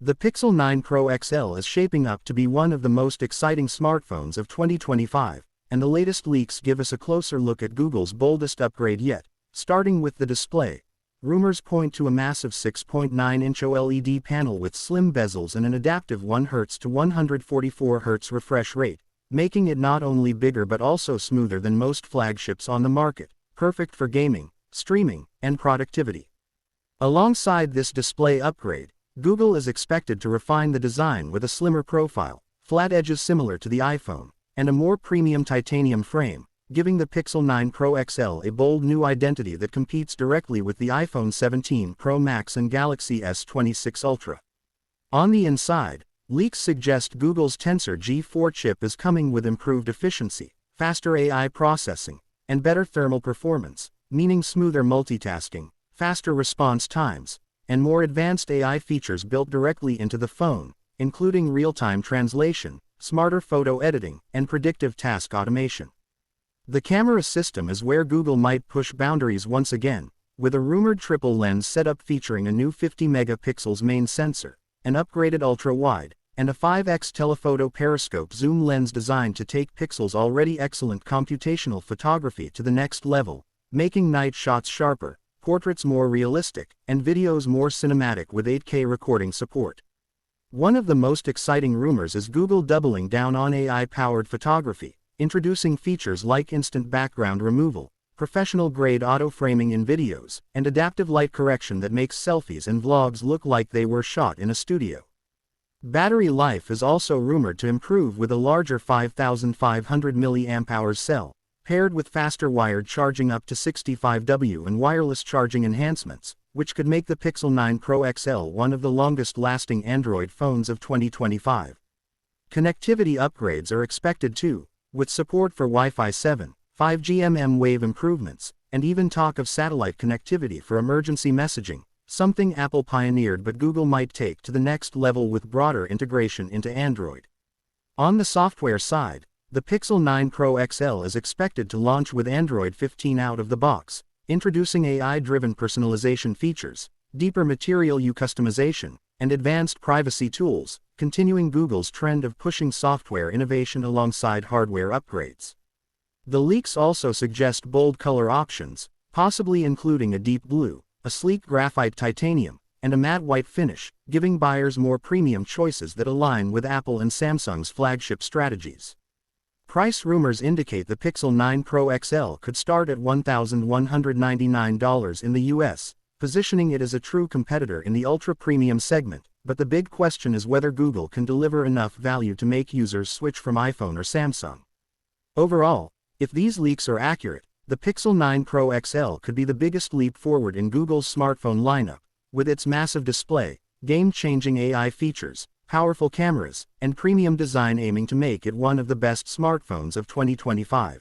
The Pixel 9 Pro XL is shaping up to be one of the most exciting smartphones of 2025, and the latest leaks give us a closer look at Google's boldest upgrade yet. Starting with the display, rumors point to a massive 6.9-inch OLED panel with slim bezels and an adaptive 1Hz to 144Hz refresh rate, making it not only bigger but also smoother than most flagships on the market, perfect for gaming, streaming, and productivity. Alongside this display upgrade, Google is expected to refine the design with a slimmer profile, flat edges similar to the iPhone, and a more premium titanium frame, giving the Pixel 9 Pro XL a bold new identity that competes directly with the iPhone 17 Pro Max and Galaxy S26 Ultra. On the inside, leaks suggest Google's Tensor G4 chip is coming with improved efficiency, faster AI processing, and better thermal performance, meaning smoother multitasking, faster response times, and more advanced AI features built directly into the phone, including real-time translation, smarter photo editing, and predictive task automation. The camera system is where Google might push boundaries once again, with a rumored triple lens setup featuring a new 50 megapixels main sensor, an upgraded ultra-wide, and a 5x telephoto periscope zoom lens designed to take Pixel's already excellent computational photography to the next level, making night shots sharper, portraits more realistic, and videos more cinematic with 8K recording support. One of the most exciting rumors is Google doubling down on AI-powered photography, introducing features like instant background removal, professional-grade auto-framing in videos, and adaptive light correction that makes selfies and vlogs look like they were shot in a studio. Battery life is also rumored to improve with a larger 5,500 mAh cell, paired with faster wired charging up to 65W and wireless charging enhancements, which could make the Pixel 9 Pro XL one of the longest-lasting Android phones of 2025. Connectivity upgrades are expected too, with support for Wi-Fi 7, 5G mmWave improvements, and even talk of satellite connectivity for emergency messaging, something Apple pioneered but Google might take to the next level with broader integration into Android. On the software side, the Pixel 9 Pro XL is expected to launch with Android 15 out of the box, introducing AI-driven personalization features, deeper Material You customization, and advanced privacy tools, continuing Google's trend of pushing software innovation alongside hardware upgrades. The leaks also suggest bold color options, possibly including a deep blue, a sleek graphite titanium, and a matte white finish, giving buyers more premium choices that align with Apple and Samsung's flagship strategies. Price rumors indicate the Pixel 9 Pro XL could start at $1,199 in the US, positioning it as a true competitor in the ultra-premium segment, but the big question is whether Google can deliver enough value to make users switch from iPhone or Samsung. Overall, if these leaks are accurate, the Pixel 9 Pro XL could be the biggest leap forward in Google's smartphone lineup, with its massive display, game-changing AI features, powerful cameras, and premium design aiming to make it one of the best smartphones of 2025.